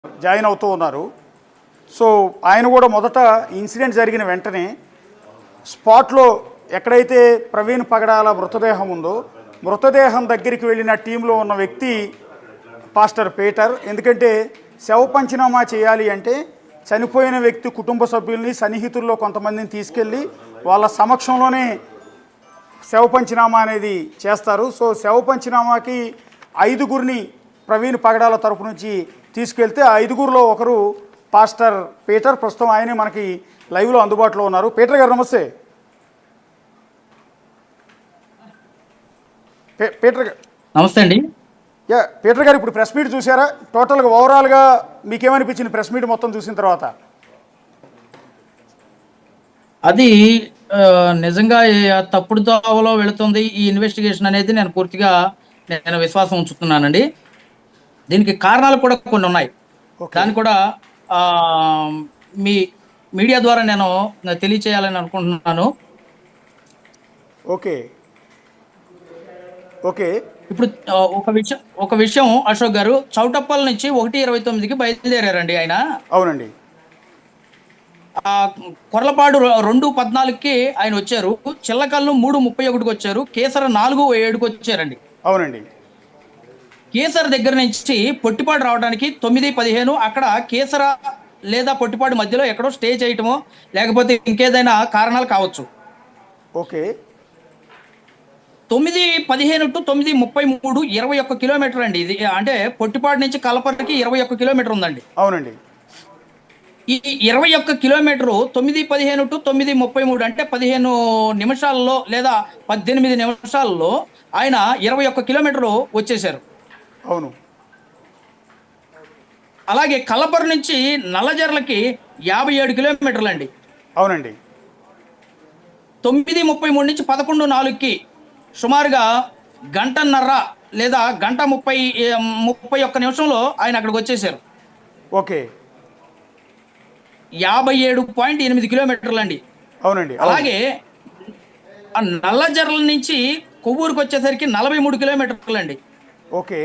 Join అవుతూ ఉన్నారు. So ఆయన కూడా మొదట ఇన్సిడెంట్ జరిగిన వెంటనే స్పాట్లో ఎక్కడైతే ప్రవీణ్ పగడాల మృతదేహం ఉందో మృతదేహం దగ్గరికి వెళ్ళిన టీంలో ఉన్న వ్యక్తి పాస్టర్ పీటర్. ఎందుకంటే శవ పంచనామా చేయాలి అంటే చనిపోయిన వ్యక్తి కుటుంబ సభ్యుల్ని సన్నిహితుల్లో కొంతమందిని తీసుకెళ్ళి వాళ్ళ సమక్షంలోనే శవ పంచనామా అనేది చేస్తారు. సో శవ పంచనామాకి 5గురిని ప్రవీణ్ పగడాల తరపు నుంచి తీసుకెళ్తే ఆ 5గురిలో ఒకరు పాస్టర్ పీటర్. ప్రస్తుతం ఆయనే మనకి లైవ్లో అందుబాటులో ఉన్నారు. పీటర్ గారు నమస్తే. పీటర్ గారు నమస్తే అండి. పీటర్ గారు, ఇప్పుడు ప్రెస్ మీట్ చూసారా? టోటల్గా ఓవరాల్గా మీకేమనిపించింది ప్రెస్ మీట్ మొత్తం చూసిన తర్వాత? అది నిజంగా తప్పుడు దోవలో వెళుతుంది ఈ ఇన్వెస్టిగేషన్ అనేది నేను విశ్వాసం ఉంచుతున్నానండి. దీనికి కారణాలు కూడా కొన్ని ఉన్నాయి. దాన్ని కూడా మీ మీడియా ద్వారా నేను తెలియచేయాలని అనుకుంటున్నాను. ఓకే ఓకే ఇప్పుడు ఒక విషయం అశోక్ గారు, చౌటప్పల్ నుంచి 1:29కి బయలుదేరారండి ఆయన. అవునండి. కొర్లపాడు 2:14కి ఆయన వచ్చారు. చిల్లకల్లు 3:31కి వచ్చారు. కేసర 4:07కి వచ్చారండి. అవునండి. కేసర దగ్గర నుంచి పొట్టిపాడు రావడానికి 9:15 అక్కడ కేసర లేదా పొట్టిపాడు మధ్యలో ఎక్కడో స్టే చేయటమో లేకపోతే ఇంకేదైనా కారణాలు కావచ్చు. ఓకే. 9:15 టు 9:33 21 కిలోమీటర్ అండి ఇది. అంటే పొట్టిపాడు నుంచి కలపర్తికి 21 కిలోమీటర్ ఉందండి. అవునండి. ఈ 21 కిలోమీటరు 9:15 టు 9:33 అంటే 15 నిమిషాల్లో లేదా 18 నిమిషాల్లో ఆయన 21 కిలోమీటరు వచ్చేసారు. అవును. అలాగే కలపర్ నుంచి నల్లజర్లకి 57 కిలోమీటర్లు అండి. అవునండి. 9:33 నుంచి 11:04కి సుమారుగా గంటన్నర లేదా గంట 31 నిమిషంలో ఆయన అక్కడికి వచ్చేసారు. ఓకే. 57.8 కిలోమీటర్లు అండి. అవునండి. అలాగే నల్లజర్ల నుంచి కొవ్వూరుకి వచ్చేసరికి 43 కిలోమీటర్లు అండి. ఓకే.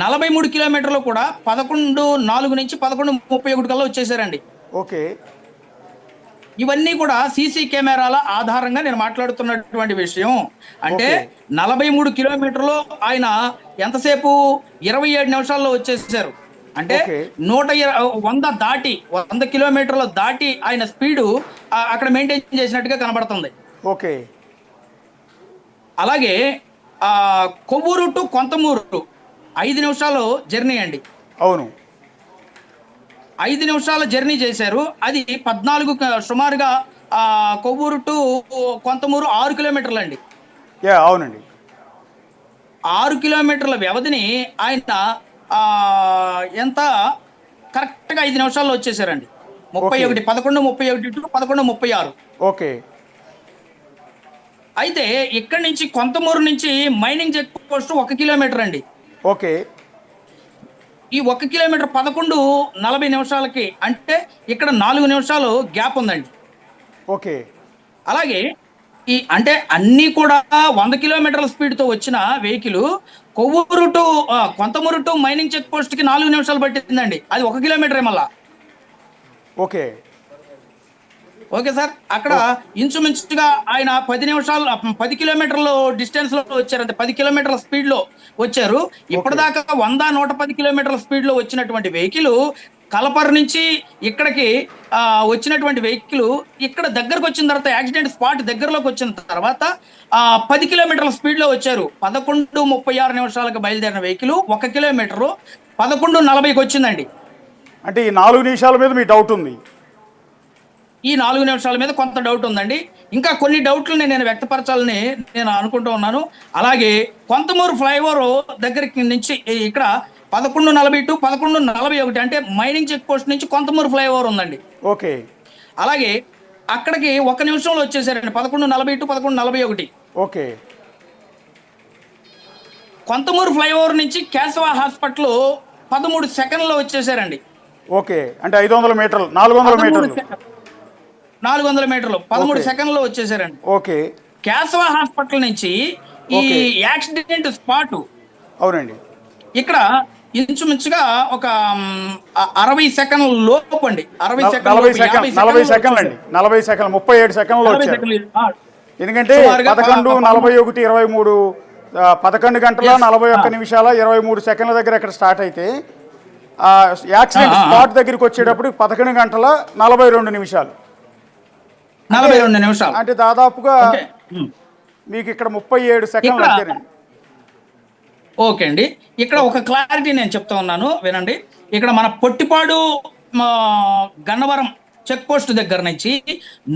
43 కిలోమీటర్లు కూడా 11:04 నుంచి 11:31 కల్లా వచ్చేసారండి. ఓకే. ఇవన్నీ కూడా సీసీ కెమెరాల ఆధారంగా నేను మాట్లాడుతున్నటువంటి విషయం. అంటే 43 కిలోమీటర్లు ఆయన ఎంతసేపు 27 నిమిషాల్లో వచ్చేసారు. అంటే 100 కిలోమీటర్లు దాటి ఆయన స్పీడు అక్కడ మెయింటైన్ చేసినట్టుగా కనబడుతుంది. ఓకే. అలాగే కొవ్వూరు టు కొంతమూరు 5 నిమిషాలు జర్నీ అండి. అవును. 5 నిమిషాల జర్నీ చేశారు. అది 14 సుమారుగా కొవ్వూరు టు కొంతమూరు 6 కిలోమీటర్లు అండి. అవునండి. 6 కిలోమీటర్ల వ్యవధిని ఆయన ఎంత కరెక్ట్గా 5 నిమిషాల్లో వచ్చేసారండి. 11:31 టు 11:36. ఓకే. అయితే ఇక్కడి నుంచి కొంతమూరు నుంచి మైనింగ్ చెక్ పోస్ట్ 1 కిలోమీటర్ అండి. ఓకే. ఈ 1 కిలోమీటర్ 11:40 నిమిషాలకి, అంటే ఇక్కడ 4 నిమిషాలు గ్యాప్ ఉందండి. ఓకే. అలాగే అంటే అన్నీ కూడా 100 కిలోమీటర్ల స్పీడ్తో వచ్చిన vehicle Kovvur to Kontamuru to mining check పోస్ట్కి 4 నిమిషాలు పట్టిందండి. అది 1 కిలోమీటరే మళ్ళా. ఓకే. Okay sir. అక్కడ ఇంచుమించుగా ఆయన 10 కిలోమీటర్ల డిస్టెన్స్ లో వచ్చారు. అంటే 10 కిలోమీటర్ల స్పీడ్ లో వచ్చారు. ఇప్పటిదాకా 100-110 కిలోమీటర్ల స్పీడ్ లో వచ్చినటువంటి వెహికల్ కలపర్ నుంచి ఇక్కడికి వచ్చినటువంటి వెహికల్ ఇక్కడ దగ్గరకు వచ్చిన తర్వాత, యాక్సిడెంట్ స్పాట్ దగ్గరలోకి వచ్చిన తర్వాత 10 కిలోమీటర్ల స్పీడ్ లో వచ్చారు. 11:36 నిమిషాలకు బయలుదేరిన వెహికల్ 1 కిలోమీటరు 11:40కి వచ్చిందండి. అంటే ఈ 4 నిమిషాల మీద మీ డౌట్ ఉంది? ఈ 4 నిమిషాల మీద కొంత డౌట్ ఉందండి. ఇంకా కొన్ని డౌట్లని నేను వ్యక్తపరచాలని నేను అనుకుంటూ ఉన్నాను. అలాగే కొంతమూరు ఫ్లైఓవర్ దగ్గరికి నుంచి ఇక్కడ 11:40 టు 11:41 అంటే మైనింగ్ చెక్ పోస్ట్ నుంచి కొంతమూరు ఫ్లైఓవర్ ఉందండి. ఓకే. అలాగే అక్కడికి 1 నిమిషంలో వచ్చేసారండి. 11:40 టు 11:41. ఓకే. కొంతమూరు ఫ్లైఓవర్ నుంచి కేశవ హాస్పిటల్ 13 సెకండ్లో వచ్చేసారండి. ఓకే. అంటే 500 మీటర్లు 400 మీటర్లు 400 మీటర్లు 13 సెకండ్లో వచ్చేసారండి. ఓకే. కేశవ హాస్పిటల్ నుంచి ఈ యాక్సిడెంట్ స్పాట్ అవునండి ఇక్కడ ఇంచుమించుగా ఒక 60 సెకండ్ల లోపు అండి. 60 40 సెకండ్లు, సెకండ్ 50 40 సెకండ్లు సెకండ్లు అండి, 40 సెకండ్లు, 37 సెకండ్లో 40 వచ్చారు. సెకండ్లు. ఎందుకంటే సుమారుగా 11, 41, 23 11 గంటల 41 నిమిషాల 23 సెకండ్ల దగ్గర ఇక్కడ స్టార్ట్ అయితే యాక్సిడెంట్ స్పాట్ దగ్గరికి వచ్చేటప్పుడు 11 గంటల 42 నిమిషాలు, 42 నిమిషాలు. అంటే దాదాపుగా ఓకే. మీకు ఇక్కడ 37 సెకండ్లు ఇక్కడ అంతేనండి. ఓకే అండి, ఇక్కడ ఒక క్లారిటీ నేను చెప్తా ఉన్నాను వినండి. ఇక్కడ మన పొట్టిపాడు గన్నవరం చెక్ పోస్ట్ దగ్గర నుంచి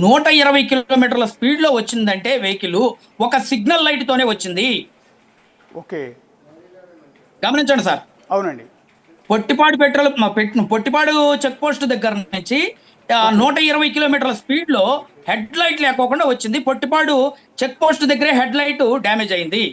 120 కిలోమీటర్ల స్పీడ్ లో వచ్చిందంటే వెహికల్ ఒక సిగ్నల్ లైట్ తోనే వచ్చింది. ఓకే, గమనించండి సార్. అవునండి. పొట్టిపాడు పొట్టిపాడు చెక్ పోస్ట్ దగ్గర నుంచి 120 కిలోమీటర్ల స్పీడ్ లో హెడ్ లైట్ లేకోకుండా వచ్చింది. పొట్టిపాడు చెక్ పోస్ట్ దగ్గరే హెడ్ లైట్ డ్యామేజ్ అయింది.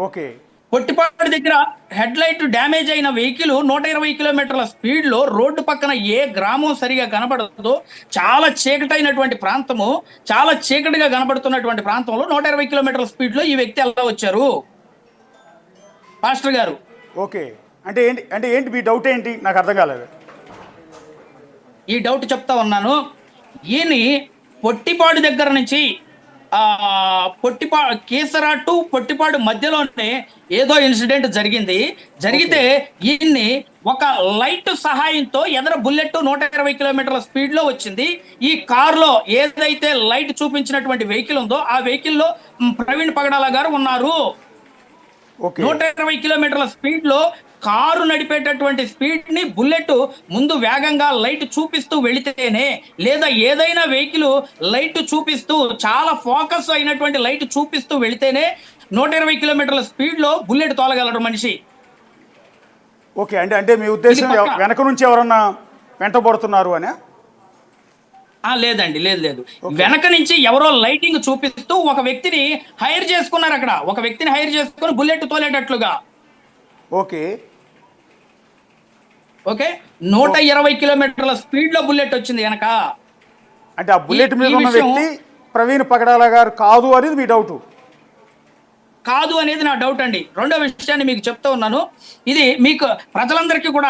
ఓకే, పొట్టిపాడు దగ్గర హెడ్ లైట్ డ్యామేజ్ అయిన వెహికల్ 120 కిలోమీటర్ల స్పీడ్ లో రోడ్డు పక్కన ఏ గ్రామం సరిగా కనబడదు, చాలా చీకటైనటువంటి ప్రాంతము, చాలా చీకటిగా కనబడుతున్నటువంటి ప్రాంతంలో 120 కిలోమీటర్ల స్పీడ్ లో ఈ వ్యక్తి ఎలా వచ్చారు పాస్టర్ గారు? ఓకే, అంటే ఏంటి మీ డౌట్ ఏంటి? నాకు అర్థం కాలేదు. ఈ డౌట్ చెప్తా ఉన్నాను. ఈయన పొట్టిపాడు దగ్గర నుంచి కేసరా టు పొట్టిపాడు మధ్యలోనే ఏదో ఇన్సిడెంట్ జరిగితే ఈయన్ని ఒక లైట్ సహాయంతో ఎదర బుల్లెట్ 120 కిలోమీటర్ల స్పీడ్ లో వచ్చింది. ఈ కార్ లో ఏదైతే లైట్ చూపించినటువంటి వెహికల్ ఉందో ఆ వెహికల్ లో ప్రవీణ్ పగడాల గారు ఉన్నారు. 120 కిలోమీటర్ల స్పీడ్ లో కారు నడిపేటటువంటి స్పీడ్ ని బుల్లెట్ ముందు వేగంగా లైట్ చూపిస్తూ వెళితేనే, లేదా ఏదైనా వెహికల్ లైట్ చూపిస్తూ చాలా ఫోకస్ అయినటువంటి లైట్ చూపిస్తూ వెళితేనే 120 కిలోమీటర్ల స్పీడ్ లో బుల్లెట్ తోలగలడు మనిషి. ఓకే, అంటే మీ ఉద్దేశం వెనక నుంచి ఎవరన్నా వెంటబడుతున్నారు అని? లేదండి, లేదు. వెనక నుంచి ఎవరో లైటింగ్ చూపిస్తూ ఒక వ్యక్తిని హైర్ చేసుకున్నారు. అక్కడ ఒక వ్యక్తిని హైర్ చేసుకుని బుల్లెట్ తోలేటట్లుగా. ఓకే, 120 కిలోమీటర్ల స్పీడ్ లో బుల్లెట్ వచ్చింది వెనక. అంటే ఆ బుల్లెట్ మీద ఉన్న వ్యక్తి ప్రవీణ్ పగడాల గారు కాదు అనేది మీ డౌట్? కాదు అనేది నా డౌట్ అండి. రెండో విషయాన్ని మీకు చెప్తా ఉన్నాను. ఇది మీకు ప్రజలందరికీ కూడా